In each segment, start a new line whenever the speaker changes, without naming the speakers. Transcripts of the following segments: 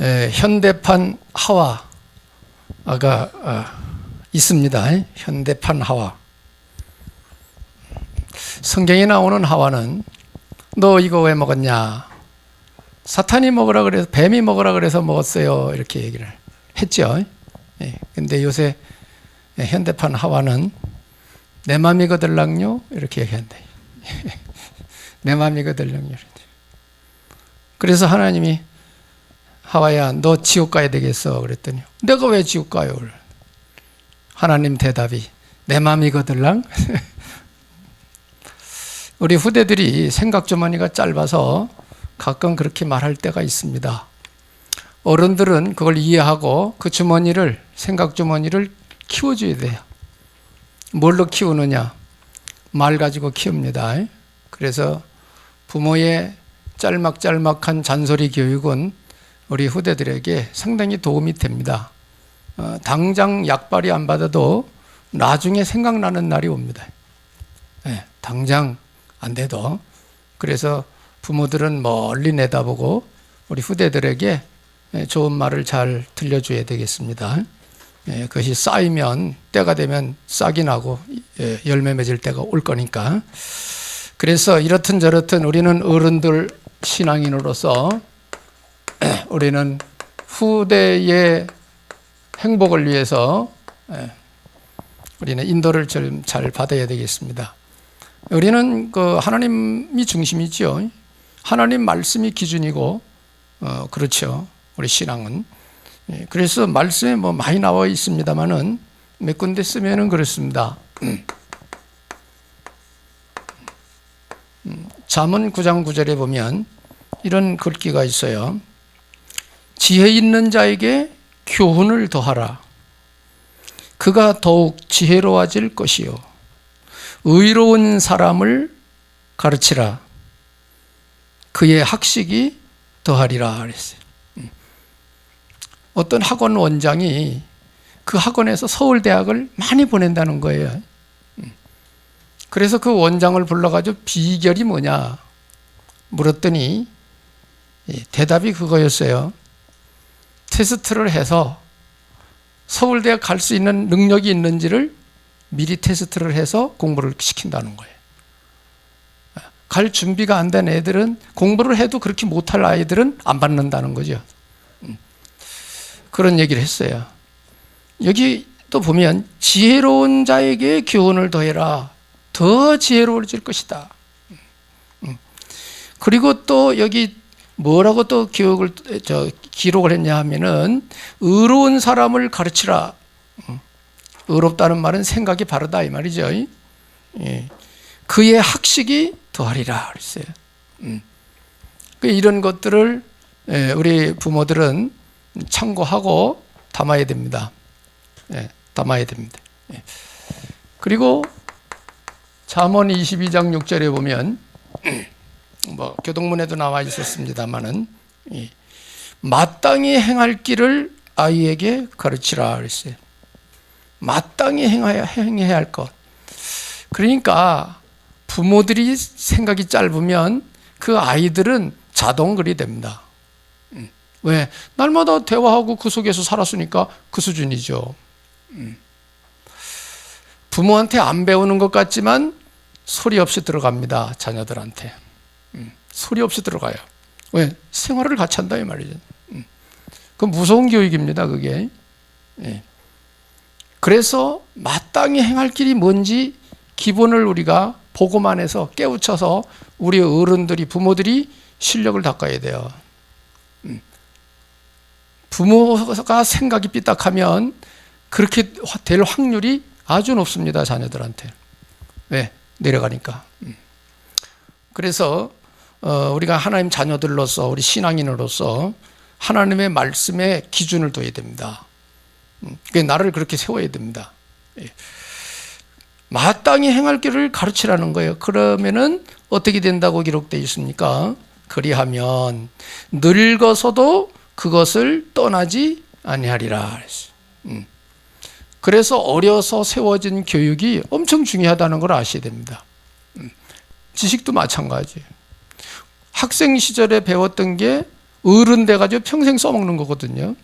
현대판 하와가 있습니다. 현대판 하와. 성경에 나오는 하와는 너 이거 왜 먹었냐? 사탄이 먹으라 그래서, 뱀이 먹으라 그래서 먹었어요. 이렇게 얘기를 했죠. 근데 요새 현대판 하와는 내 맘이거들랑요 이렇게 얘기한다. 내 맘이거들랑요. 그래서 하나님이 하와야 너 지옥 가야 되겠어 그랬더니 내가 왜 지옥 가요? 하나님 대답이 내 맘이거들랑. 우리 후대들이 생각 주머니가 짧아서 가끔 그렇게 말할 때가 있습니다. 어른들은 그걸 이해하고 그 주머니를, 생각 주머니를 키워줘야 돼요. 뭘로 키우느냐? 말 가지고 키웁니다. 그래서 부모의 짤막짤막한 잔소리 교육은 우리 후대들에게 상당히 도움이 됩니다. 당장 약발이 안 받아도 나중에 생각나는 날이 옵니다. 당장 안 돼도. 그래서 부모들은 멀리 내다보고 우리 후대들에게 좋은 말을 잘 들려줘야 되겠습니다. 그것이 쌓이면 때가 되면 싹이 나고 열매 맺을 때가 올 거니까. 그래서 이렇든 저렇든 우리는 어른들 신앙인으로서 우리는 후대의 행복을 위해서 우리는 인도를 좀 잘 받아야 되겠습니다. 우리는 그 하나님이 중심이죠. 하나님 말씀이 기준이고, 그렇죠. 우리 신앙은. 그래서 말씀에 뭐 많이 나와 있습니다만은 몇 군데 쓰면은 그렇습니다. 잠언 9장 9절에 보면 이런 글귀가 있어요. 지혜 있는 자에게 교훈을 더하라. 그가 더욱 지혜로워질 것이요. 의로운 사람을 가르치라. 그의 학식이 더하리라 그랬어요. 어떤 학원 원장이 그 학원에서 서울대학을 많이 보낸다는 거예요. 그래서 그 원장을 불러가지고 비결이 뭐냐 물었더니 대답이 그거였어요. 테스트를 해서 서울대학 갈 수 있는 능력이 있는지를 미리 테스트를 해서 공부를 시킨다는 거예요. 갈 준비가 안 된 애들은, 공부를 해도 그렇게 못할 아이들은 안 받는다는 거죠. 그런 얘기를 했어요. 여기 또 보면 지혜로운 자에게 교훈을 더해라. 더 지혜로워질 것이다. 그리고 또 여기 뭐라고 또 기록을 했냐 하면은 의로운 사람을 가르치라. 의롭다는 말은 생각이 바르다 이 말이죠. 그의 학식이 더하리라 그랬어요. 이런 것들을 우리 부모들은 참고하고 담아야 됩니다. 담아야 됩니다. 그리고 잠언 22장 6절에 보면 뭐 교동문에도 나와 있었습니다만은 마땅히 행할 길을 아이에게 가르치라 그랬어요. 마땅히 행해야 할 것. 그러니까 부모들이 생각이 짧으면 그 아이들은 자동 그리 됩니다. 왜? 날마다 대화하고 그 속에서 살았으니까 그 수준이죠. 부모한테 안 배우는 것 같지만 소리 없이 들어갑니다. 자녀들한테. 소리 없이 들어가요. 왜? 생활을 같이 한다 이 말이죠. 그 무서운 교육입니다. 그게. 그래서 마땅히 행할 길이 뭔지 기본을 우리가 보고만 해서 깨우쳐서 우리 어른들이, 부모들이 실력을 닦아야 돼요. 부모가 생각이 삐딱하면 그렇게 될 확률이 아주 높습니다. 자녀들한테. 왜? 내려가니까. 그래서 우리가 하나님 자녀들로서, 우리 신앙인으로서 하나님의 말씀에 기준을 둬야 됩니다. 나를 그렇게 세워야 됩니다. 마땅히 행할 길을 가르치라는 거예요. 그러면은 어떻게 된다고 기록되어 있습니까? 그리하면 늙어서도 그것을 떠나지 아니하리라. 그래서 어려서 세워진 교육이 엄청 중요하다는 걸 아셔야 됩니다. 지식도 마찬가지예요. 학생 시절에 배웠던 게 어른 돼가지고 평생 써먹는 거거든요.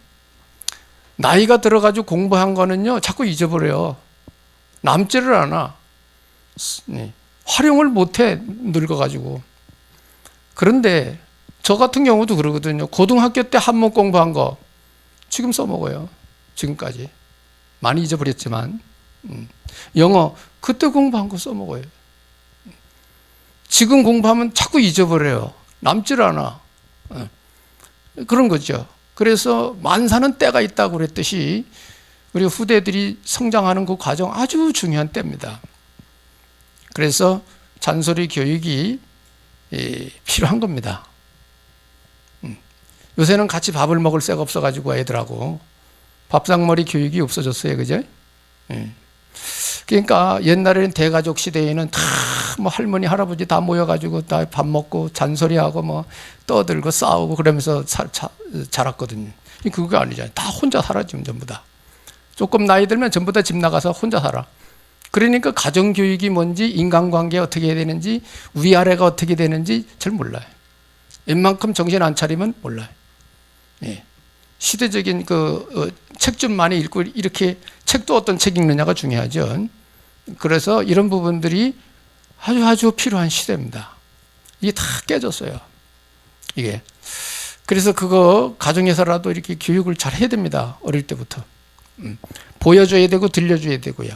나이가 들어가지고 공부한 거는요, 자꾸 잊어버려요. 남지를 않아. 활용을 못해, 늙어가지고. 그런데 저 같은 경우도 그러거든요. 고등학교 때 한문 공부한 거 지금 써먹어요. 지금까지. 많이 잊어버렸지만. 영어 그때 공부한 거 써먹어요. 지금 공부하면 자꾸 잊어버려요. 남질 않아. 그런 거죠. 그래서 만사는 때가 있다고 그랬듯이 우리 후대들이 성장하는 그 과정 아주 중요한 때입니다. 그래서 잔소리 교육이 필요한 겁니다. 요새는 같이 밥을 먹을 새가 없어가지고 애들하고 밥상머리 교육이 없어졌어요. 그죠? 그러니까 옛날에는 대가족 시대에는 다 뭐 할머니 할아버지 다 모여가지고 다 밥 먹고 잔소리하고 뭐 떠들고 싸우고 그러면서 자랐거든요. 그거 아니잖아요. 다 혼자 살아 지금 전부 다. 조금 나이 들면 전부 다 집 나가서 혼자 살아. 그러니까 가정교육이 뭔지, 인간관계 어떻게 해야 되는지, 위아래가 어떻게 되는지 잘 몰라요. 웬만큼 정신 안 차리면 몰라요. 예. 시대적인 책 좀 많이 읽고 이렇게 책도 어떤 책 읽느냐가 중요하죠. 그래서 이런 부분들이 아주 필요한 시대입니다. 이게 다 깨졌어요. 이게. 그래서 그거 가정에서라도 이렇게 교육을 잘 해야 됩니다. 어릴 때부터. 보여줘야 되고 들려줘야 되고요.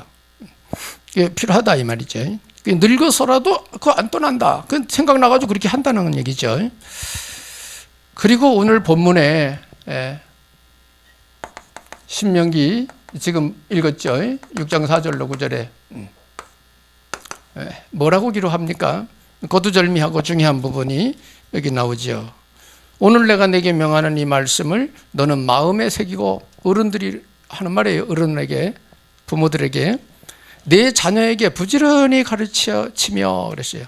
이게 필요하다 이 말이죠. 늙어서라도 그거 안 떠난다. 그 생각나가지고 그렇게 한다는 얘기죠. 그리고 오늘 본문에 신명기 지금 읽었죠. 6장 4절로 9절에 뭐라고 기록합니까? 거두절미하고 중요한 부분이 여기 나오죠. 오늘 내가 내게 명하는 이 말씀을 너는 마음에 새기고, 어른들이 하는 말이에요. 어른에게, 부모들에게 내 자녀에게 부지런히 가르치며 그랬어요.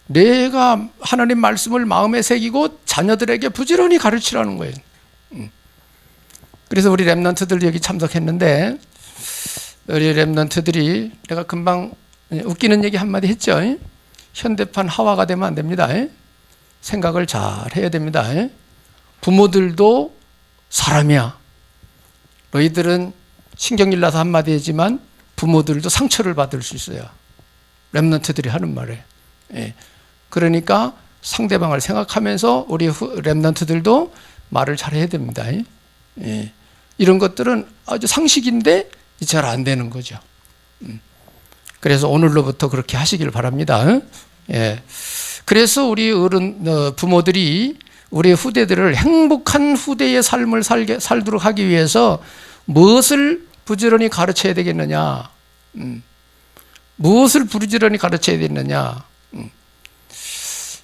내가 하나님 말씀을 마음에 새기고 자녀들에게 부지런히 가르치라는 거예요. 그래서 우리 랩런트들 여기 참석했는데, 우리 랩런트들이 내가 금방 웃기는 얘기 한마디 했죠. 현대판 하와가 되면 안 됩니다. 생각을 잘 해야 됩니다. 부모들도 사람이야. 너희들은 신경질 나서 한마디 하지만 부모들도 상처를 받을 수 있어요. 랩런트들이 하는 말에. 그러니까 상대방을 생각하면서 우리 랩런트들도 말을 잘 해야 됩니다. 이런 것들은 아주 상식인데 잘 안 되는 거죠. 그래서 오늘로부터 그렇게 하시길 바랍니다. 그래서 우리 부모들이 우리 후대들을 행복한 후대의 삶을 살도록 하기 위해서 무엇을 부지런히 가르쳐야 되겠느냐? 무엇을 부지런히 가르쳐야 되겠느냐?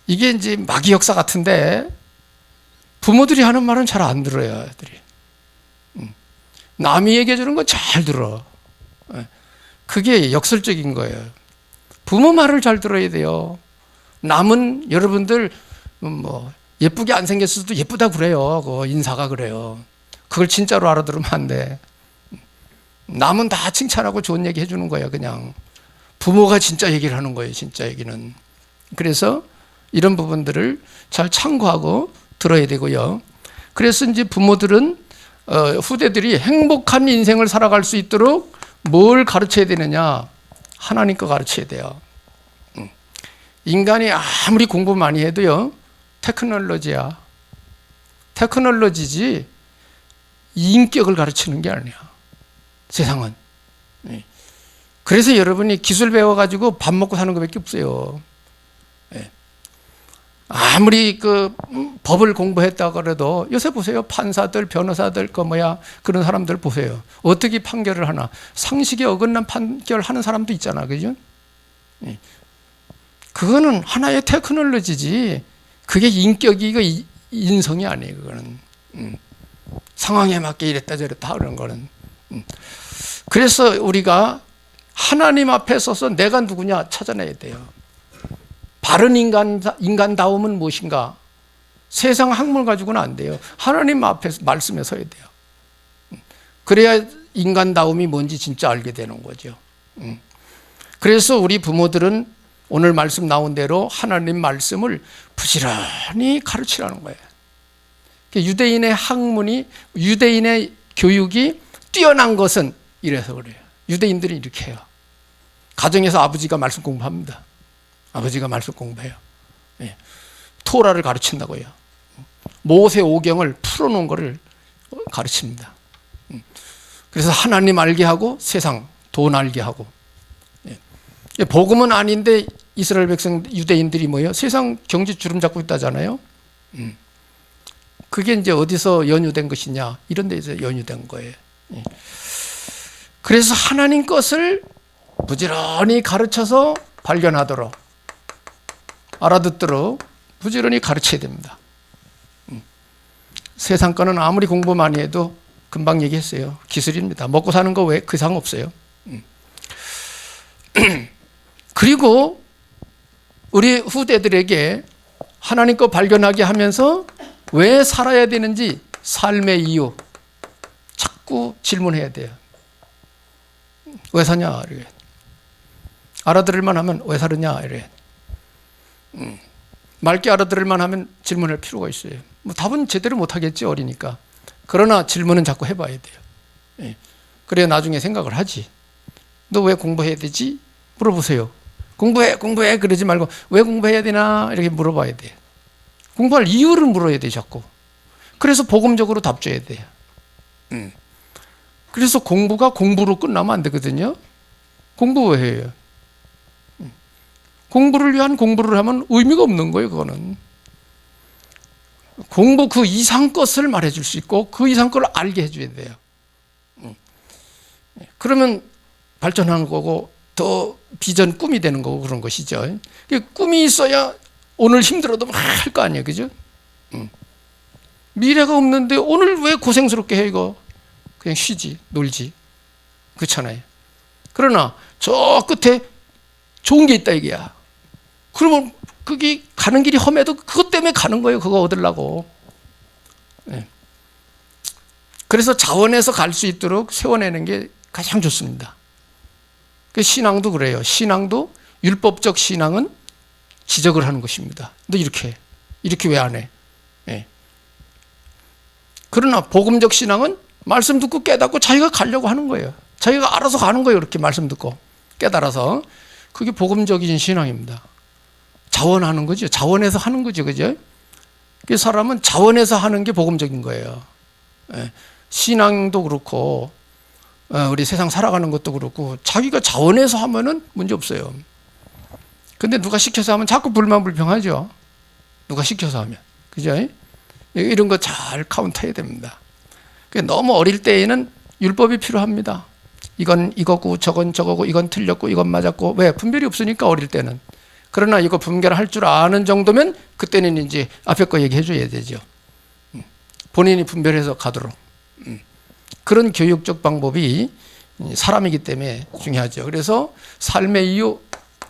이게 이제 마귀 역사 같은데 부모들이 하는 말은 잘 안 들어요, 애들이. 남이 얘기해 주는 거 잘 들어. 그게 역설적인 거예요. 부모 말을 잘 들어야 돼요. 남은 여러분들 뭐 예쁘게 안 생겼을 수도 예쁘다 그래요. 그 인사가 그래요. 그걸 진짜로 알아들으면 안 돼. 남은 다 칭찬하고 좋은 얘기 해주는 거예요. 그냥 부모가 진짜 얘기를 하는 거예요. 진짜 얘기는. 그래서 이런 부분들을 잘 참고하고 들어야 되고요. 그래서 이제 부모들은 후대들이 행복한 인생을 살아갈 수 있도록 뭘 가르쳐야 되느냐? 하나님 거 가르쳐야 돼요. 인간이 아무리 공부 많이 해도요, 테크놀로지야. 테크놀로지지 인격을 가르치는 게 아니야. 세상은. 그래서 여러분이 기술 배워가지고 밥 먹고 사는 것밖에 없어요. 아무리 법을 공부했다고 그래도 요새 보세요. 판사들, 변호사들, 그런 사람들 보세요. 어떻게 판결을 하나. 상식에 어긋난 판결하는 사람도 있잖아. 그죠? 그거는 하나의 테크놀로지지. 그게 인격이, 인성이 아니에요. 그거는. 상황에 맞게 이랬다 저랬다 하는 거는. 그래서 우리가 하나님 앞에 서서 내가 누구냐 찾아내야 돼요. 바른 인간다움은 무엇인가? 세상 학문 가지고는 안 돼요. 하나님 앞에 말씀에 서야 돼요. 그래야 인간다움이 뭔지 진짜 알게 되는 거죠. 그래서 우리 부모들은 오늘 말씀 나온 대로 하나님 말씀을 부지런히 가르치라는 거예요. 유대인의 학문이, 유대인의 교육이 뛰어난 것은 이래서 그래요. 유대인들이 이렇게 해요. 가정에서 아버지가 말씀 공부합니다. 아버지가 말씀 공부해요. 예. 토라를 가르친다고요. 모세 오경을 풀어놓은 것을 가르칩니다. 그래서 하나님 알게 하고 세상 돈 알게 하고. 예. 복음은 아닌데 이스라엘 백성 유대인들이 뭐예요? 세상 경제 주름 잡고 있다잖아요. 그게 이제 어디서 연유된 것이냐, 이런 데서 연유된 거예요. 예. 그래서 하나님 것을 부지런히 가르쳐서 발견하도록, 알아듣도록 부지런히 가르쳐야 됩니다. 세상 거는 아무리 공부 많이 해도 금방 얘기했어요. 기술입니다. 먹고 사는 거 왜 그 이상 없어요. 그리고 우리 후대들에게 하나님 거 발견하게 하면서 왜 살아야 되는지 삶의 이유 자꾸 질문해야 돼요. 왜 사냐? 이래. 알아들을만 하면 왜 사느냐? 이래. 맑게 알아들을만 하면 질문할 필요가 있어요. 뭐 답은 제대로 못하겠지, 어리니까. 그러나 질문은 자꾸 해봐야 돼요. 예. 그래야 나중에 생각을 하지. 너 왜 공부해야 되지? 물어보세요. 공부해 그러지 말고 왜 공부해야 되나 이렇게 물어봐야 돼요. 공부할 이유를 물어야 돼요, 자꾸. 그래서 복음적으로 답 줘야 돼요. 그래서 공부가 공부로 끝나면 안 되거든요. 공부 왜 해요? 공부를 위한 공부를 하면 의미가 없는 거예요, 그거는. 공부 그 이상 것을 말해줄 수 있고 그 이상 걸 알게 해줘야 돼요. 그러면 발전하는 거고 더 비전 꿈이 되는 거고 그런 것이죠. 꿈이 있어야 오늘 힘들어도 막 할 거 아니에요, 그죠? 미래가 없는데 오늘 왜 고생스럽게 해, 이거? 그냥 쉬지, 놀지. 그렇잖아요. 그러나 저 끝에 좋은 게 있다, 이게야. 그러면 그게 가는 길이 험해도 그것 때문에 가는 거예요, 그거 얻으려고. 네. 그래서 자원해서 갈 수 있도록 세워내는 게 가장 좋습니다. 신앙도 그래요. 신앙도 율법적 신앙은 지적을 하는 것입니다. 너 이렇게 왜 안 해? 네. 그러나 복음적 신앙은 말씀 듣고 깨닫고 자기가 가려고 하는 거예요. 자기가 알아서 가는 거예요. 이렇게 말씀 듣고 깨달아서. 그게 복음적인 신앙입니다. 자원하는 거죠. 자원해서 하는 거죠, 그죠? 그 사람은 자원해서 하는 게 복음적인 거예요. 예. 신앙도 그렇고 우리 세상 살아가는 것도 그렇고 자기가 자원해서 하면은 문제 없어요. 근데 누가 시켜서 하면 자꾸 불만불평하죠. 누가 시켜서 하면, 그죠? 이런 거 잘 카운트해야 됩니다. 너무 어릴 때에는 율법이 필요합니다. 이건 이거고 저건 저거고 이건 틀렸고 이건 맞았고. 왜? 분별이 없으니까 어릴 때는. 그러나 이거 분별할 줄 아는 정도면 그때는 이제 앞에 거 얘기해 줘야 되죠. 본인이 분별해서 가도록. 그런 교육적 방법이 사람이기 때문에 중요하죠. 그래서 삶의 이유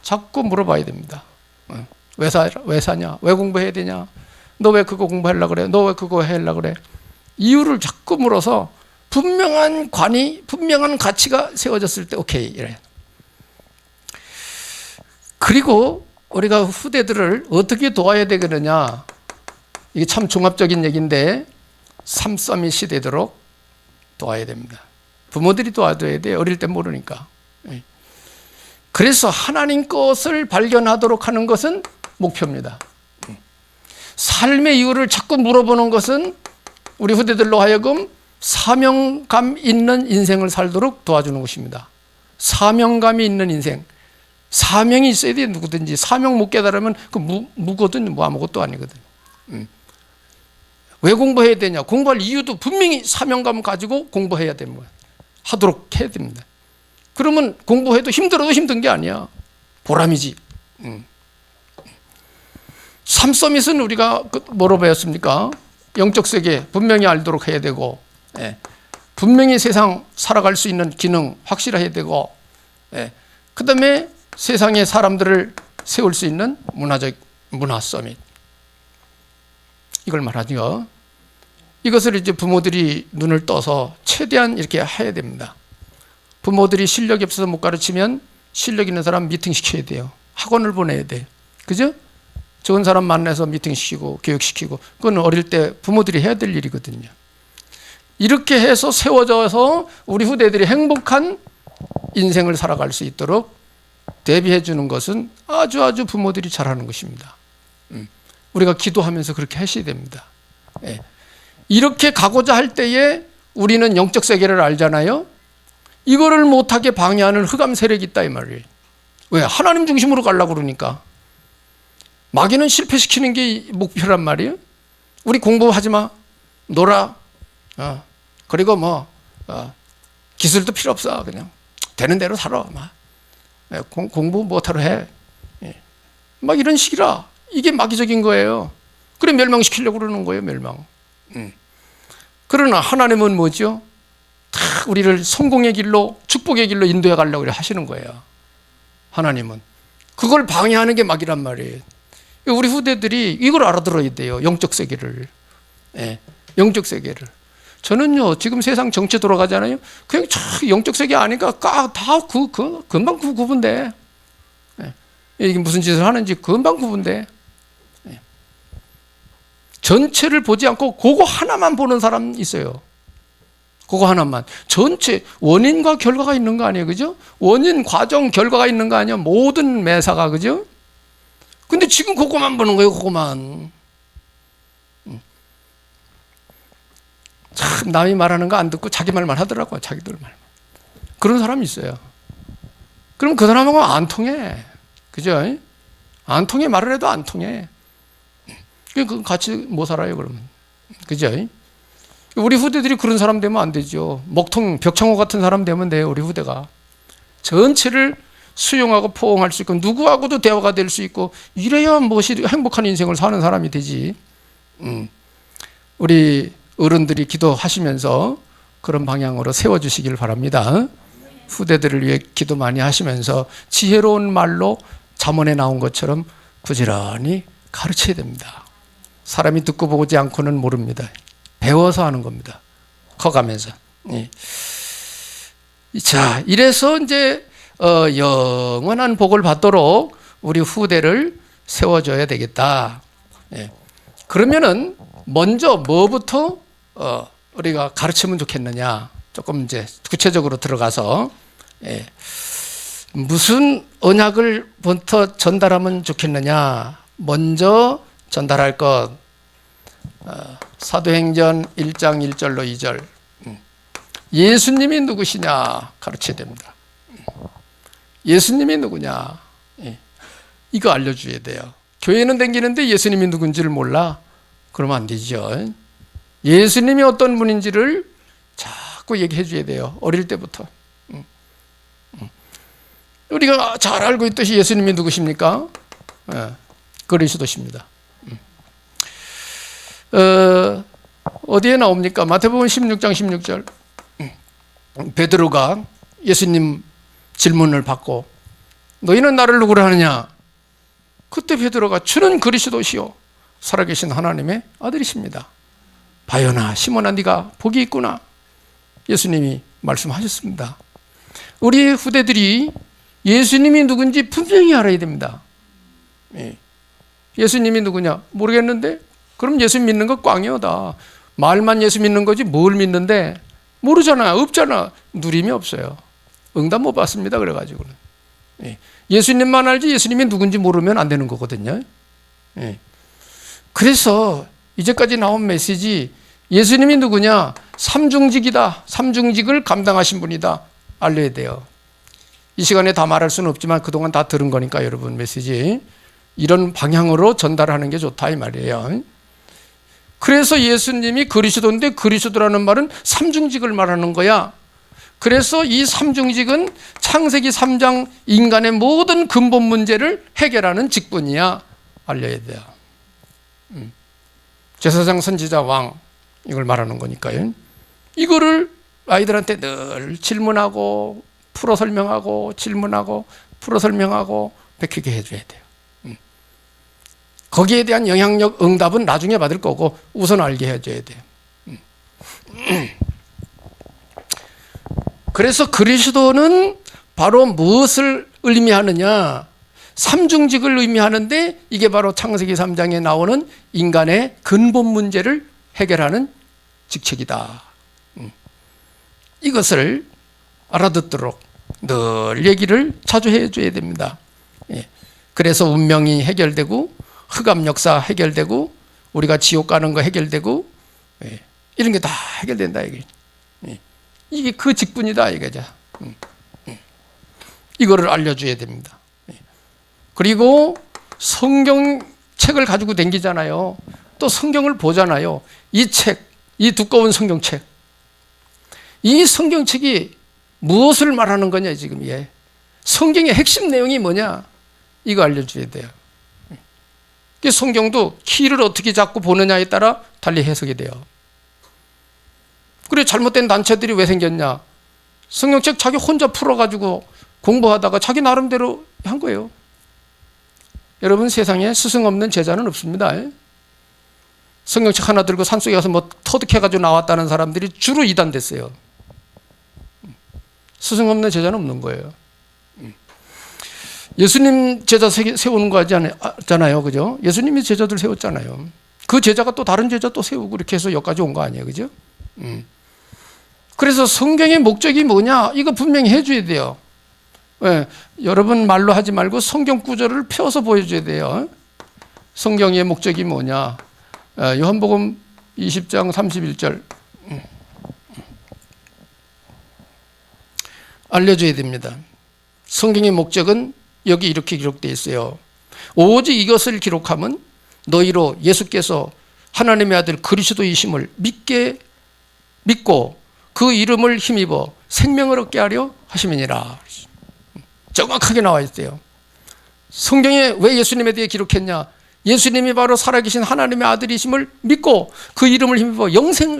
자꾸 물어봐야 됩니다. 왜 사냐? 왜 공부해야 되냐? 너 왜 그거 공부하려고 그래? 너 왜 그거 하려고 그래? 이유를 자꾸 물어서 분명한 가치가 세워졌을 때 오케이 이래. 그리고 우리가 후대들을 어떻게 도와야 되겠느냐? 이게 참 종합적인 얘기인데 3서밋 시대도록 도와야 됩니다. 부모들이 도와줘야 돼요. 어릴 때 모르니까. 그래서 하나님 것을 발견하도록 하는 것은 목표입니다. 삶의 이유를 자꾸 물어보는 것은 우리 후대들로 하여금 사명감 있는 인생을 살도록 도와주는 것입니다. 사명감이 있는 인생. 사명이 있어야 돼, 누구든지. 사명 못 깨달으면 그 무거든, 뭐 아무것도 아니거든. 왜 공부해야 되냐? 공부할 이유도 분명히 사명감 가지고 공부해야 되는 거야. 하도록 해야 됩니다. 그러면 공부해도 힘들어도 힘든 게 아니야. 보람이지. 3서밋은 우리가 뭐로 배웠습니까? 영적 세계 분명히 알도록 해야 되고, 분명히 세상 살아갈 수 있는 기능 확실해야 되고, 그 다음에 세상의 사람들을 세울 수 있는 문화 서밋. 이걸 말하죠. 이것을 이제 부모들이 눈을 떠서 최대한 이렇게 해야 됩니다. 부모들이 실력이 없어서 못 가르치면 실력 있는 사람 미팅 시켜야 돼요. 학원을 보내야 돼요. 그죠? 좋은 사람 만나서 미팅시키고 교육시키고, 그건 어릴 때 부모들이 해야 될 일이거든요. 이렇게 해서 세워져서 우리 후대들이 행복한 인생을 살아갈 수 있도록 대비해 주는 것은 아주 부모들이 잘하는 것입니다. 우리가 기도하면서 그렇게 하셔야 됩니다. 예. 이렇게 가고자 할 때에 우리는 영적 세계를 알잖아요. 이거를 못하게 방해하는 흑암 세력이 있다 이 말이에요. 왜? 하나님 중심으로 가려고 그러니까. 마귀는 실패시키는 게 목표란 말이에요. 우리 공부하지 마, 놀아, 그리고 기술도 필요 없어, 그냥 되는 대로 살아, 공부 못하러 해, 막 이런 식이라. 이게 마귀적인 거예요. 그래 멸망시키려고 그러는 거예요, 멸망. 그러나 하나님은 뭐죠? 다 우리를 성공의 길로, 축복의 길로 인도해 가려고 하시는 거예요. 하나님은 그걸 방해하는 게 마귀란 말이에요. 우리 후대들이 이걸 알아들어야 돼요. 영적 세계를. 영적 세계를. 저는요, 지금 세상 정치 돌아가잖아요. 그냥 영적 세계 아니까 다 금방 구분돼. 이게 무슨 짓을 하는지 금방 구분돼. 전체를 보지 않고 그거 하나만 보는 사람 있어요. 그거 하나만. 전체 원인과 결과가 있는 거 아니에요, 그죠? 원인, 과정, 결과가 있는 거 아니에요. 모든 매사가, 그죠? 근데 지금 그거만 보는 거예요, 그거만. 참 남이 말하는 거 안 듣고 자기 말만 하더라고요, 자기들 말만. 그런 사람이 있어요. 그럼 그 사람하고 안 통해, 그죠? 안 통해, 말을 해도 안 통해. 그 같이 못 살아요, 그러면. 그죠? 우리 후대들이 그런 사람 되면 안 되죠. 먹통, 벽창호 같은 사람 되면 돼요, 우리 후대가. 전체를 수용하고 포옹할 수 있고 누구하고도 대화가 될 수 있고 이래야 무엇이 행복한 인생을 사는 사람이 되지. 우리 어른들이 기도하시면서 그런 방향으로 세워주시길 바랍니다. 후대들을 위해 기도 많이 하시면서 지혜로운 말로 잠언에 나온 것처럼 부지런히 가르쳐야 됩니다. 사람이 듣고 보지 않고는 모릅니다. 배워서 하는 겁니다. 커가면서. 자, 이래서 이제 영원한 복을 받도록 우리 후대를 세워줘야 되겠다. 그러면은 먼저 뭐부터 우리가 가르치면 좋겠느냐? 조금 이제 구체적으로 들어가서 무슨 언약을부터 전달하면 좋겠느냐? 먼저 전달할 것 사도행전 1장 1절로 2절 예수님이 누구시냐 가르쳐야 됩니다. 예수님이 누구냐 이거 알려줘야 돼요. 교회는 다니는데 예수님이 누군지를 몰라? 그러면 안 되죠. 예수님이 어떤 분인지를 자꾸 얘기해 줘야 돼요. 어릴 때부터. 우리가 잘 알고 있듯이 예수님이 누구십니까? 그리스도십니다. 어디에 나옵니까? 마태복음 16장 16절. 베드로가 예수님 질문을 받고 너희는 나를 누구라 하느냐? 그때 베드로가 주는 그리스도시요 살아계신 하나님의 아들이십니다. 바요나 시몬아 네가 복이 있구나. 예수님이 말씀하셨습니다. 우리 후대들이 예수님이 누군지 분명히 알아야 됩니다. 예수님이 누구냐? 모르겠는데? 그럼 예수 믿는 거 꽝이다. 말만 예수 믿는 거지 뭘 믿는데? 모르잖아. 없잖아. 누림이 없어요. 응답 못 받습니다. 그래가지고는. 예수님만 알지 예수님이 누군지 모르면 안 되는 거거든요. 그래서 이제까지 나온 메시지 예수님이 누구냐? 삼중직이다. 삼중직을 감당하신 분이다. 알려야 돼요. 이 시간에 다 말할 수는 없지만 그동안 다 들은 거니까 여러분 메시지 이런 방향으로 전달하는 게 좋다 이 말이에요. 그래서 예수님이 그리스도인데 그리스도라는 말은 삼중직을 말하는 거야. 그래서 이 삼중직은 창세기 3장 인간의 모든 근본 문제를 해결하는 직분이야. 알려야 돼요. 제사장 선지자 왕 이걸 말하는 거니까요. 이거를 아이들한테 늘 질문하고 풀어 설명하고 질문하고 풀어 설명하고 베끼게 해줘야 돼요. 거기에 대한 영향력 응답은 나중에 받을 거고 우선 알게 해줘야 돼요. 그래서 그리스도는 바로 무엇을 의미하느냐? 삼중직을 의미하는데 이게 바로 창세기 3장에 나오는 인간의 근본 문제를 해결하는 직책이다. 이것을 알아듣도록 늘 얘기를 자주 해줘야 됩니다. 그래서 운명이 해결되고 흑암 역사 해결되고 우리가 지옥 가는 거 해결되고 이런 게 다 해결된다 이게. 이게 그 직분이다 이거죠. 이거를 알려줘야 됩니다. 그리고 성경책을 가지고 다니잖아요. 또 성경을 보잖아요. 이 책, 이 두꺼운 성경책. 이 성경책이 무엇을 말하는 거냐 지금 이게. 성경의 핵심 내용이 뭐냐 이거 알려줘야 돼요. 성경도 키를 어떻게 잡고 보느냐에 따라 달리 해석이 돼요. 그래 잘못된 단체들이 왜 생겼냐. 성경책 자기 혼자 풀어가지고 공부하다가 자기 나름대로 한 거예요. 여러분 세상에 스승 없는 제자는 없습니다. 성경책 하나 들고 산속에 가서 뭐 터득해가지고 나왔다는 사람들이 주로 이단 됐어요. 스승 없는 제자는 없는 거예요. 예수님 제자 세우는 거 하잖아요. 그죠? 예수님이 제자들 세웠잖아요. 그 제자가 또 다른 제자 또 세우고 이렇게 해서 여기까지 온 거 아니에요. 그죠? 그래서 성경의 목적이 뭐냐? 이거 분명히 해줘야 돼요. 네, 여러분 말로 하지 말고 성경 구절을 펴서 보여줘야 돼요. 성경의 목적이 뭐냐? 요한복음 20장 31절 알려줘야 됩니다. 성경의 목적은 여기 이렇게 기록되어 있어요. 오직 이것을 기록하면 너희로 예수께서 하나님의 아들 그리스도이심을 믿고 그 이름을 힘입어 생명을 얻게 하려 하심이니라. 정확하게 나와 있어요. 성경에 왜 예수님에 대해 기록했냐? 예수님이 바로 살아계신 하나님의 아들이심을 믿고 그 이름을 힘입어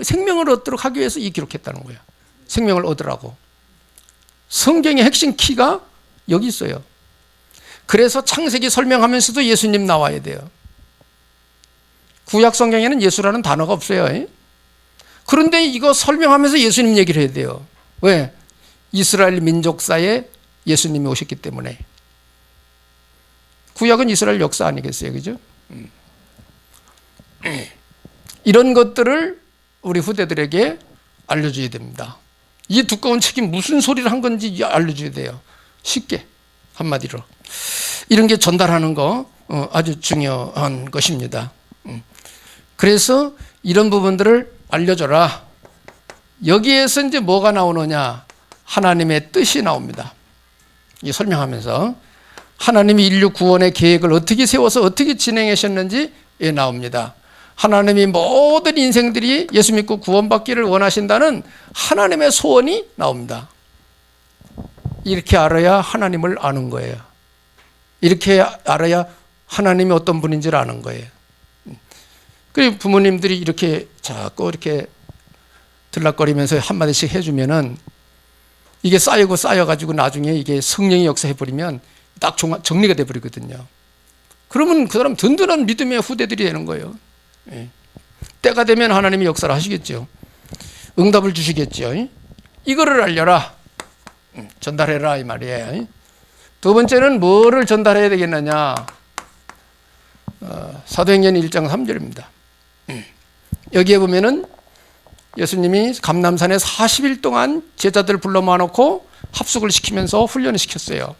생명을 얻도록 하기 위해서 이 기록했다는 거예요. 생명을 얻으라고. 성경의 핵심 키가 여기 있어요. 그래서 창세기 설명하면서도 예수님 나와야 돼요. 구약 성경에는 예수라는 단어가 없어요. 그런데 이거 설명하면서 예수님 얘기를 해야 돼요. 왜? 이스라엘 민족사에 예수님이 오셨기 때문에. 구약은 이스라엘 역사 아니겠어요? 그죠? 이런 것들을 우리 후대들에게 알려줘야 됩니다. 이 두꺼운 책이 무슨 소리를 한 건지 알려줘야 돼요. 쉽게 한마디로. 이런 게 전달하는 거 아주 중요한 것입니다. 그래서 이런 부분들을 알려줘라. 여기에서 이제 뭐가 나오느냐? 하나님의 뜻이 나옵니다. 이 설명하면서 하나님이 인류 구원의 계획을 어떻게 세워서 어떻게 진행하셨는지 나옵니다. 하나님이 모든 인생들이 예수 믿고 구원받기를 원하신다는 하나님의 소원이 나옵니다. 이렇게 알아야 하나님을 아는 거예요. 이렇게 알아야 하나님이 어떤 분인지를 아는 거예요. 그리고 부모님들이 이렇게 자꾸 이렇게 들락거리면서 한마디씩 해주면은 이게 쌓여가지고 나중에 이게 성령이 역사해버리면 딱 정리가 돼버리거든요. 그러면 그 사람 든든한 믿음의 후대들이 되는 거예요. 때가 되면 하나님이 역사를 하시겠죠. 응답을 주시겠죠. 이거를 알려라. 전달해라 이 말이에요. 두 번째는 뭐를 전달해야 되겠느냐? 사도행전 1장 3절입니다. 여기에 보면은 예수님이 감람산에 40일 동안 제자들 불러 모아놓고 합숙을 시키면서 훈련을 시켰어요.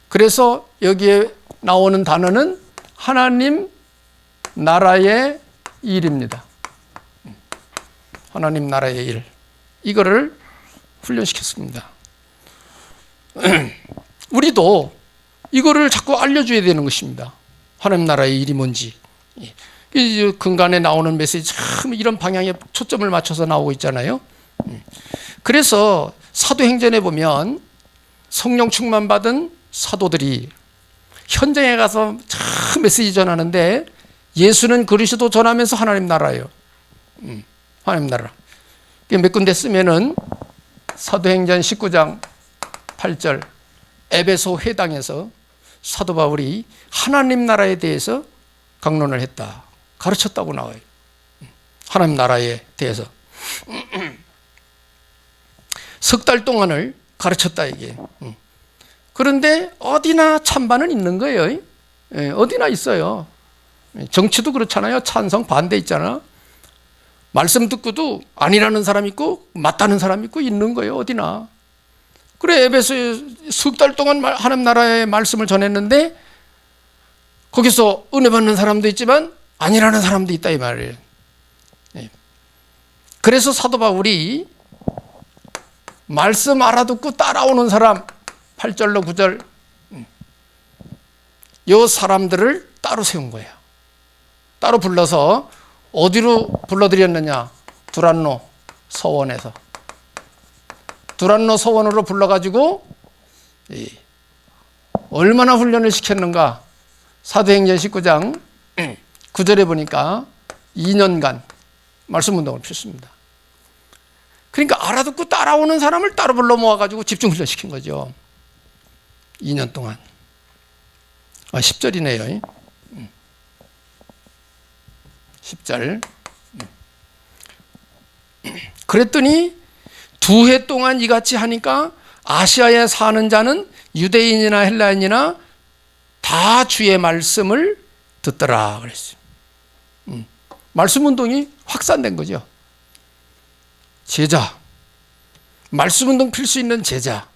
그래서 여기에 나오는 단어는 하나님 나라의 일입니다. 하나님 나라의 일. 이거를 훈련시켰습니다. 우리도 이거를 자꾸 알려줘야 되는 것입니다. 하나님 나라의 일이 뭔지. 근간에 나오는 메시지 참 이런 방향에 초점을 맞춰서 나오고 있잖아요. 그래서 사도행전에 보면 성령 충만 받은 사도들이 현장에 가서 참 메시지 전하는데 예수는 그리스도 전하면서 하나님 나라예요. 하나님 나라. 몇 군데 쓰면은 사도행전 19장 8절 에베소 회당에서 사도 바울이 하나님 나라에 대해서 강론을 했다. 가르쳤다고 나와요. 하나님 나라에 대해서. 석 달 동안을 가르쳤다 이게. 그런데 어디나 찬반은 있는 거예요. 예, 어디나 있어요. 정치도 그렇잖아요. 찬성 반대 있잖아. 말씀 듣고도 아니라는 사람 있고 맞다는 사람 있고 있는 거예요. 어디나. 그래 에베소에 석 달 동안 하나님 나라의 말씀을 전했는데 거기서 은혜 받는 사람도 있지만 아니라는 사람도 있다 이 말이에요. 예. 그래서 사도 바울이 말씀 알아듣고 따라오는 사람 8절로 9절 이 사람들을 따로 세운 거예요. 따로 불러서 어디로 불러들였느냐? 두란노 서원에서. 두란노 서원으로 불러가지고 얼마나 훈련을 시켰는가? 사도행전 19장 9절에 보니까 2년간 말씀 운동을 폈습니다. 그러니까 알아듣고 따라오는 사람을 따로 불러 모아가지고 집중 훈련시킨 거죠. 2년 동안. 10절이네요. 10절. 그랬더니 2해 동안 이같이 하니까 아시아에 사는 자는 유대인이나 헬라인이나 다 주의 말씀을 듣더라 그랬어요. 말씀 운동이 확산된 거죠. 제자, 말씀 운동 필 수 있는 제자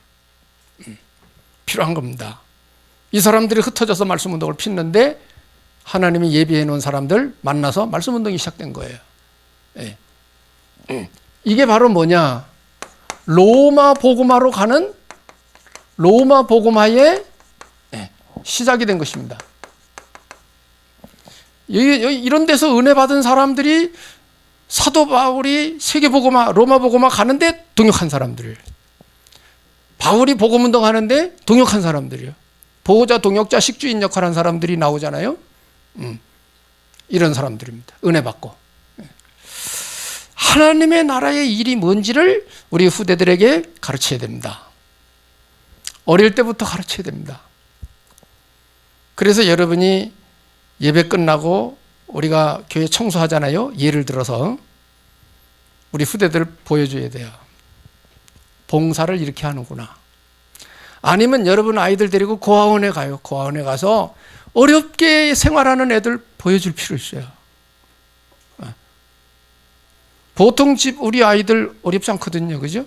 필요한 겁니다. 이 사람들이 흩어져서 말씀 운동을 피는데 하나님이 예비해 놓은 사람들 만나서 말씀 운동이 시작된 거예요. 예. 이게 바로 뭐냐? 로마 복음화로 가는 로마 복음화의 시작이 된 것입니다. 이런 데서 은혜 받은 사람들이 사도 바울이 세계 복음화, 로마 복음화 가는데 동역한 사람들. 바울이 복음 운동 하는데 동역한 사람들이요. 보호자, 동역자, 식주인 역할한 사람들이 나오잖아요. 이런 사람들입니다. 은혜 받고. 하나님의 나라의 일이 뭔지를 우리 후대들에게 가르쳐야 됩니다. 어릴 때부터 가르쳐야 됩니다. 그래서 여러분이 예배 끝나고 우리가 교회 청소하잖아요. 예를 들어서 우리 후대들 보여줘야 돼요. 봉사를 이렇게 하는구나. 아니면 여러분 아이들 데리고 고아원에 가요. 고아원에 가서 어렵게 생활하는 애들 보여줄 필요 있어요. 보통 집 우리 아이들 어렵지 않거든요. 그죠?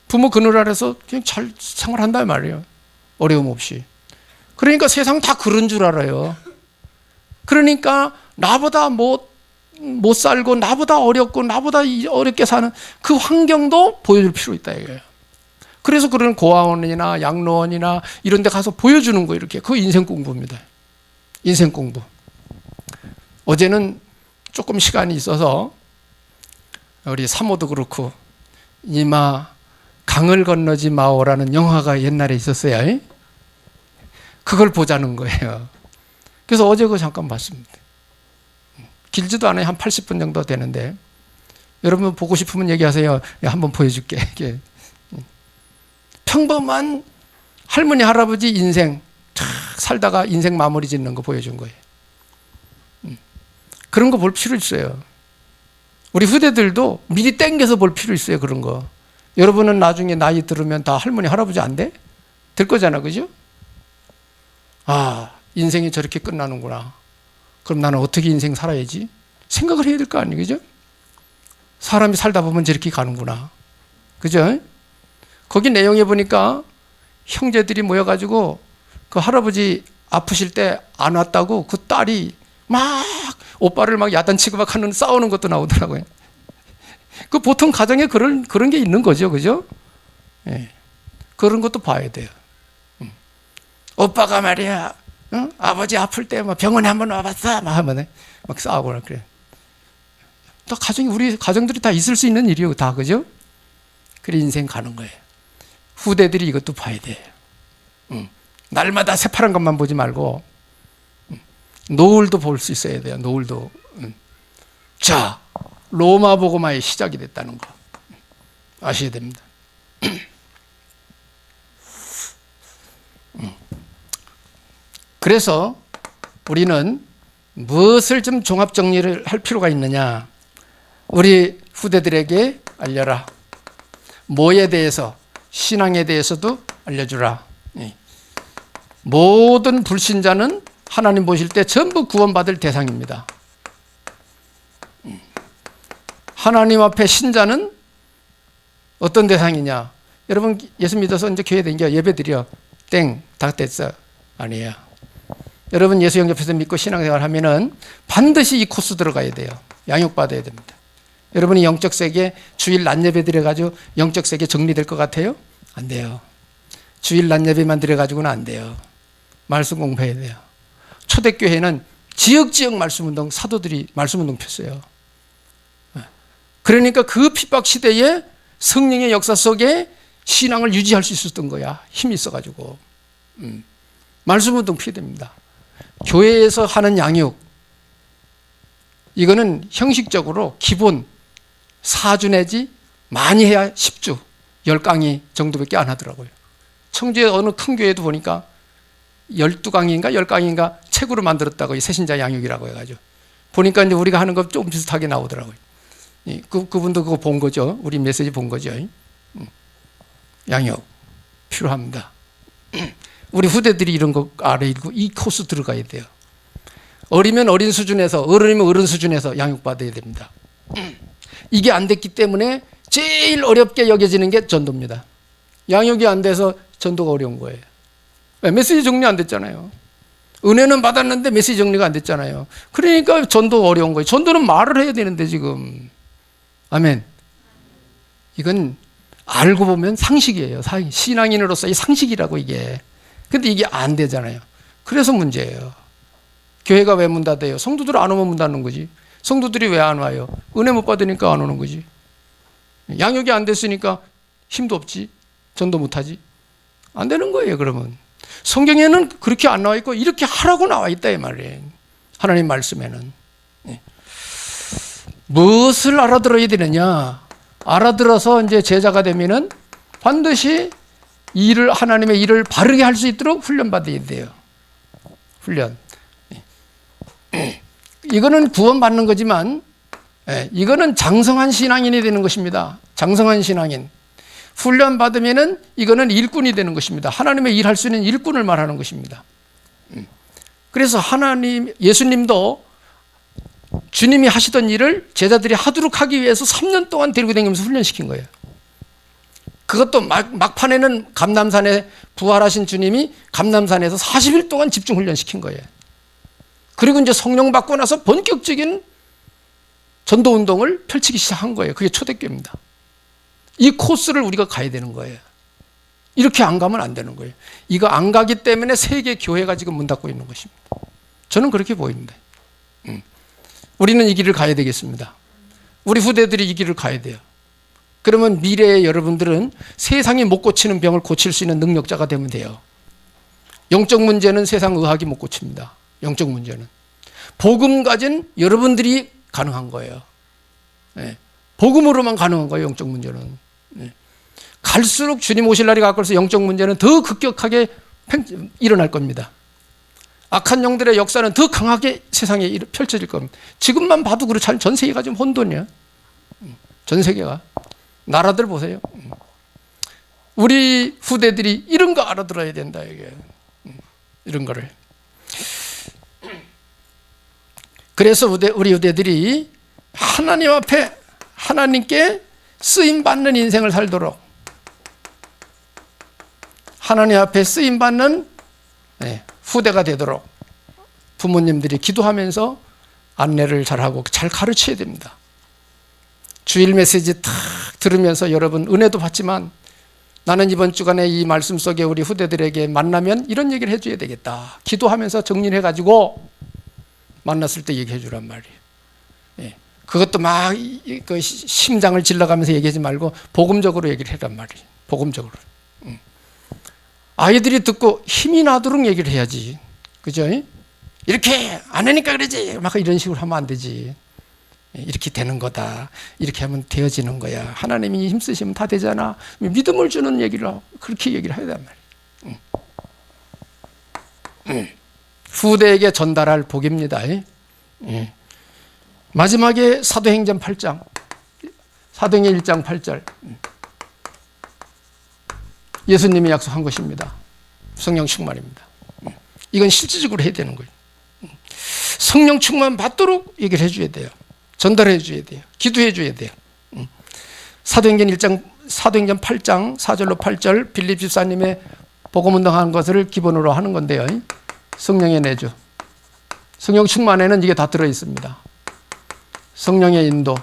부모 그늘 아래서 그냥 잘 생활한단 말이에요. 어려움 없이. 그러니까 세상 다 그런 줄 알아요. 그러니까 나보다 못 살고 나보다 어렵고 나보다 어렵게 사는 그 환경도 보여줄 필요 있다 이거예요. 그래서 그런 고아원이나 양로원이나 이런 데 가서 보여주는 거예요. 이렇게. 그거 인생 공부입니다. 인생 공부. 어제는 조금 시간이 있어서 우리 사모도 그렇고 이마 강을 건너지 마오라는 영화가 옛날에 있었어요. 그걸 보자는 거예요. 그래서 어제 그거 잠깐 봤습니다. 길지도 않아요. 한 80분 정도 되는데 여러분 보고 싶으면 얘기하세요. 한번 보여줄게. 이게 평범한 할머니 할아버지 인생 쫙 살다가 인생 마무리 짓는 거 보여준 거예요. 그런 거 볼 필요 있어요. 우리 후대들도 미리 땡겨서 볼 필요 있어요. 그런 거. 여러분은 나중에 나이 들으면 다 할머니 할아버지 안 돼? 될 거잖아. 그죠? 아, 인생이 저렇게 끝나는구나. 그럼 나는 어떻게 인생 살아야지? 생각을 해야 될 거 아니에요. 그죠? 사람이 살다 보면 저렇게 가는구나. 그죠? 거기 내용에 보니까 형제들이 모여가지고 그 할아버지 아프실 때 안 왔다고 그 딸이 막 오빠를 막 야단 취급하는 싸우는 것도 나오더라고요. 그 보통 가정에 그런 게 있는 거죠. 그죠? 예. 그런 것도 봐야 돼요. 오빠가 말이야, 응? 아버지 아플 때 뭐 병원에 한번 와봤어? 막 하면 막 싸우고 그래. 다 우리 가정들이 다 있을 수 있는 일이요. 다, 그죠? 그래, 인생 가는 거예요. 후대들이 이것도 봐야 돼요. 날마다 새파란 것만 보지 말고, 노을도 볼 수 있어야 돼요. 노을도. 자, 로마 복음화의 시작이 됐다는 거 아셔야 됩니다. 그래서 우리는 무엇을 좀 종합 정리를 할 필요가 있느냐? 우리 후대들에게 알려라. 뭐에 대해서, 신앙에 대해서도 알려주라. 모든 불신자는 하나님 보실 때 전부 구원받을 대상입니다. 하나님 앞에 신자는 어떤 대상이냐? 여러분 예수 믿어서 이제 교회 다니겨 예배 드려 땡 다 됐어. 아니에요. 여러분 예수 영접해서 믿고 신앙생활 하면은 반드시 이 코스 들어가야 돼요. 양육받아야 됩니다. 여러분이 영적 세계 주일 낮 예배 드려가지고 영적 세계 정리될 것 같아요? 안 돼요. 주일 낮 예배만 드려가지고는 안 돼요. 말씀 공부해야 돼요. 초대교회는 지역 말씀운동 사도들이 말씀운동 폈어요. 그러니까 그 핍박 시대에 성령의 역사 속에 신앙을 유지할 수 있었던 거야. 힘이 있어가지고. 말씀운동 피해야 됩니다. 교회에서 하는 양육, 이거는 형식적으로 기본 4주 내지 많이 해야 10주, 10강의 정도밖에 안 하더라고요. 청주에 어느 큰 교회도 보니까 12강의인가 10강의인가 책으로 만들었다고, 새신자 양육이라고 해가지고. 보니까 이제 우리가 하는 거 좀 비슷하게 나오더라고요. 그분도 그거 본 거죠. 우리 메시지 본 거죠. 양육 필요합니다. 우리 후대들이 이런 거 알아야고 이 코스 들어가야 돼요. 어리면 어린 수준에서, 어른이면 어른 수준에서 양육받아야 됩니다. 이게 안 됐기 때문에 제일 어렵게 여겨지는 게 전도입니다. 양육이 안 돼서 전도가 어려운 거예요. 메시지 정리 안 됐잖아요. 은혜는 받았는데 메시지 정리가 안 됐잖아요. 그러니까 전도가 어려운 거예요. 전도는 말을 해야 되는데 지금. 아멘. 이건 알고 보면 상식이에요. 신앙인으로서의 상식이라고 이게. 근데 이게 안 되잖아요. 그래서 문제예요. 교회가 왜 문 닫아요? 성도들 안 오면 문 닫는 거지. 성도들이 왜 안 와요? 은혜 못 받으니까 안 오는 거지. 양육이 안 됐으니까 힘도 없지. 전도 못 하지. 안 되는 거예요, 그러면. 성경에는 그렇게 안 나와 있고 이렇게 하라고 나와 있다 이 말이에요. 하나님 말씀에는. 무엇을 알아들어야 되느냐? 알아들어서 이제 제자가 되면은 반드시 하나님의 일을 바르게 할 수 있도록 훈련받아야 돼요. 훈련. 이거는 구원받는 거지만, 이거는 장성한 신앙인이 되는 것입니다. 장성한 신앙인. 훈련받으면은 이거는 일꾼이 되는 것입니다. 하나님의 일할 수 있는 일꾼을 말하는 것입니다. 그래서 예수님도 주님이 하시던 일을 제자들이 하도록 하기 위해서 3년 동안 데리고 다니면서 훈련시킨 거예요. 그것도 막판에는 감람산에 부활하신 주님이 감람산에서 40일 동안 집중 훈련시킨 거예요. 그리고 이제 성령 받고 나서 본격적인 전도 운동을 펼치기 시작한 거예요. 그게 초대교회입니다. 이 코스를 우리가 가야 되는 거예요. 이렇게 안 가면 안 되는 거예요. 이거 안 가기 때문에 세계 교회가 지금 문 닫고 있는 것입니다. 저는 그렇게 보입니다. 우리는 이 길을 가야 되겠습니다. 우리 후대들이 이 길을 가야 돼요. 그러면 미래의 여러분들은 세상이 못 고치는 병을 고칠 수 있는 능력자가 되면 돼요. 영적 문제는 세상 의학이 못 고칩니다. 영적 문제는. 복음 가진 여러분들이 가능한 거예요. 복음으로만 가능한 거예요, 영적 문제는. 갈수록 주님 오실 날이 가까워서 영적 문제는 더 급격하게 일어날 겁니다. 악한 영들의 역사는 더 강하게 세상에 펼쳐질 겁니다. 지금만 봐도 그렇잖아요. 전 세계가 지금 혼돈이야. 전 세계가. 나라들 보세요. 우리 후대들이 이런 거 알아들어야 된다, 이게. 이런 거를. 그래서 우리 후대들이 하나님 앞에 하나님께 쓰임받는 인생을 살도록, 하나님 앞에 쓰임받는 후대가 되도록 부모님들이 기도하면서 안내를 잘하고 잘 가르쳐야 됩니다. 주일 메시지 탁 들으면서 여러분 은혜도 받지만 나는 이번 주간에 이 말씀 속에 우리 후대들에게 만나면 이런 얘기를 해줘야 되겠다. 기도하면서 정리해가지고 만났을 때 얘기해 주란 말이에요. 그것도 막 심장을 질러가면서 얘기하지 말고 복음적으로 얘기를 해란 말이에요. 복음적으로. 아이들이 듣고 힘이 나도록 얘기를 해야지. 그죠? 이렇게 안 하니까 그러지. 막 이런 식으로 하면 안 되지. 이렇게 되는 거다. 이렇게 하면 되어지는 거야. 하나님이 힘쓰시면 다 되잖아. 믿음을 주는 얘기를 그렇게 얘기를 해야 된단 말이에요. 후대에게 전달할 복입니다. 마지막에 사도행전 8장. 사도행전 1장 8절. 예수님이 약속한 것입니다. 성령 충만입니다. 이건 실질적으로 해야 되는 거예요. 성령 충만 받도록 얘기를 해줘야 돼요. 전달해 줘야 돼요. 기도해 줘야 돼요. 사도행전 8장 4절로 8절 빌립 집사님의 복음운동하는 것을 기본으로 하는 건데요. 성령의 내주, 성령 충만에는 이게 다 들어있습니다. 성령의 인도,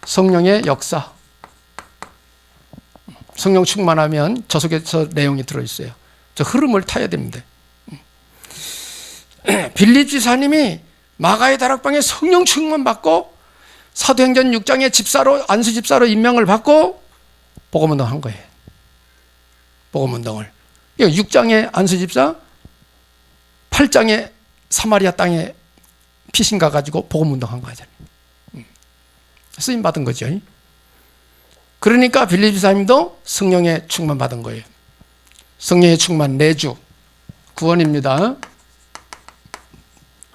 성령의 역사. 성령 충만하면 저 속에 저 내용이 들어있어요. 저 흐름을 타야 됩니다. 빌립 집사님이 마가의 다락방에 성령 충만 받고 사도행전 6장의 집사로, 안수 집사로 임명을 받고 복음운동 한 거예요. 복음운동을. 6장의 안수 집사, 8장의 사마리아 땅에 피신 가가지고 복음운동 한 거잖아요. 쓰임 받은 거죠. 그러니까 빌립 집사님도 성령의 충만 받은 거예요. 성령의 충만 내주, 구원입니다.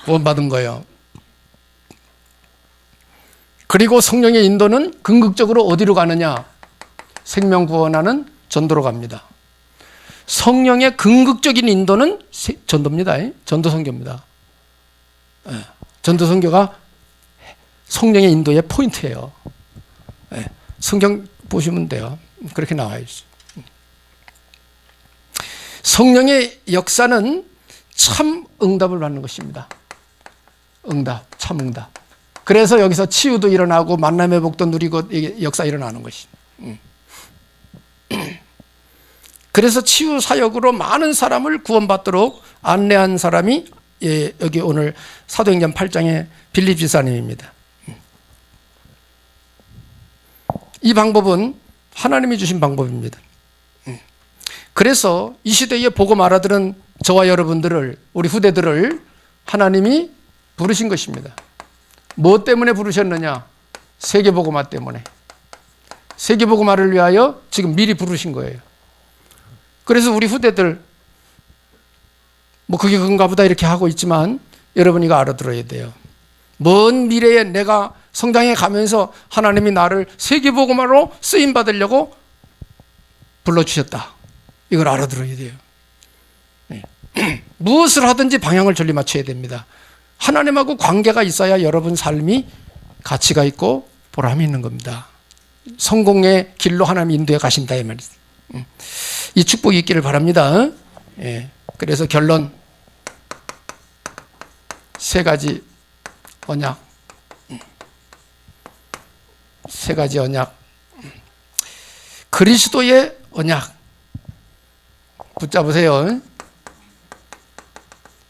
구원 받은 거예요. 그리고 성령의 인도는 궁극적으로 어디로 가느냐? 생명 구원하는 전도로 갑니다. 성령의 궁극적인 인도는 전도입니다. 전도 선교입니다. 전도 선교가 성령의 인도의 포인트예요. 성경 보시면 돼요. 그렇게 나와 있어요. 성령의 역사는 참 응답을 받는 것입니다. 응답, 참 응답. 그래서 여기서 치유도 일어나고 만남의 복도 누리고 역사 일어나는 것이. 그래서 치유 사역으로 많은 사람을 구원받도록 안내한 사람이 여기 오늘 사도행전 8장의 빌립 집사님입니다. 이 방법은 하나님이 주신 방법입니다. 그래서 이 시대에 복음 알아들은 저와 여러분들을, 우리 후대들을 하나님이 부르신 것입니다. 뭐 때문에 부르셨느냐? 세계복음화 때문에. 세계복음화를 위하여 지금 미리 부르신 거예요. 그래서 우리 후대들 뭐 그게 그런가 보다 이렇게 하고 있지만 여러분 이거 알아들어야 돼요. 먼 미래에 내가 성장해 가면서 하나님이 나를 세계복음화로 쓰임받으려고 불러주셨다. 이걸 알아들어야 돼요. 무엇을 하든지 방향을 전리 맞춰야 됩니다. 하나님하고 관계가 있어야 여러분 삶이 가치가 있고 보람이 있는 겁니다. 성공의 길로 하나님 인도해 가신다 이 말이죠. 이 축복이 있기를 바랍니다. 그래서 결론 세 가지 언약, 세 가지 언약. 그리스도의 언약 붙잡으세요.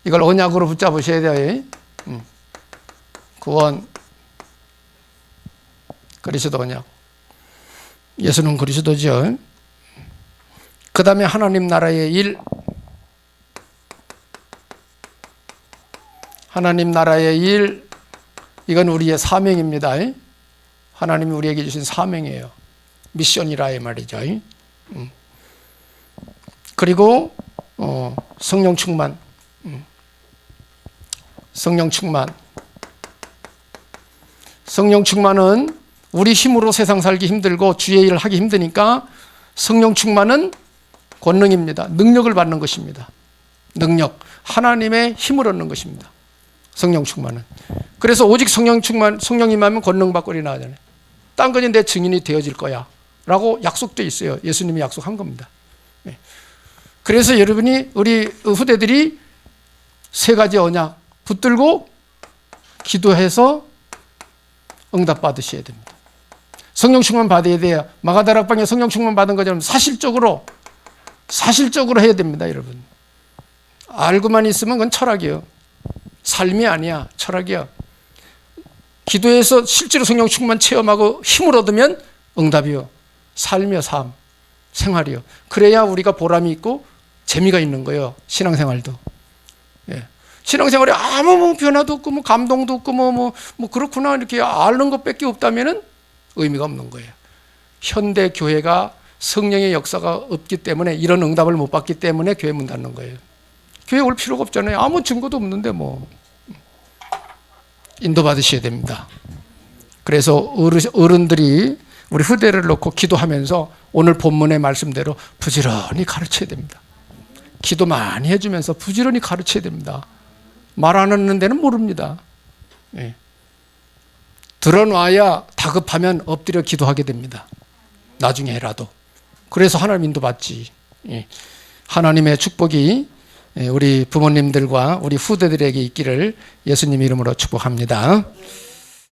이걸 언약으로 붙잡으셔야 돼요. 구원, 그리스도 언약. 예수는 그리스도죠. 그 다음에 하나님 나라의 일, 하나님 나라의 일, 이건 우리의 사명입니다. 하나님이 우리에게 주신 사명이에요. 미션이라 이 말이죠. 그리고 성령 충만, 성령 충만. 성령 충만은 우리 힘으로 세상 살기 힘들고 주의 일을 하기 힘드니까 성령 충만은 권능입니다. 능력을 받는 것입니다. 능력, 하나님의 힘을 얻는 것입니다. 성령 충만은. 그래서 오직 성령 충만, 성령 임하면 권능 받고 일어나잖아요. 딴 거는 내 증인이 되어질 거야 라고 약속돼 있어요. 예수님이 약속한 겁니다. 그래서 여러분이, 우리 후대들이 세 가지 언약 붙들고 기도해서 응답 받으셔야 됩니다. 성령 충만 받아야 돼요. 마가다락방에 성령 충만 받은 것처럼 사실적으로 해야 됩니다, 여러분. 알고만 있으면 그건 철학이에요. 삶이 아니야, 철학이야. 기도해서 실제로 성령 충만 체험하고 힘을 얻으면 응답이요. 삶이요, 삶. 생활이요. 그래야 우리가 보람이 있고 재미가 있는 거예요, 신앙생활도. 신앙생활에 아무 변화도 없고 뭐 감동도 없고 뭐 그렇구나 이렇게 아는 것밖에 없다면은 의미가 없는 거예요. 현대 교회가 성령의 역사가 없기 때문에, 이런 응답을 못 받기 때문에 교회 문 닫는 거예요. 교회 올 필요가 없잖아요. 아무 증거도 없는데 뭐. 인도받으셔야 됩니다. 그래서 어른들이 우리 후대를 놓고 기도하면서 오늘 본문의 말씀대로 부지런히 가르쳐야 됩니다. 기도 많이 해주면서 부지런히 가르쳐야 됩니다. 말 안 하는 데는 모릅니다. 예. 드러놔야 다급하면 엎드려 기도하게 됩니다. 나중에라도. 그래서 하나님 인도받지. 예. 하나님의 축복이 우리 부모님들과 우리 후대들에게 있기를 예수님 이름으로 축복합니다.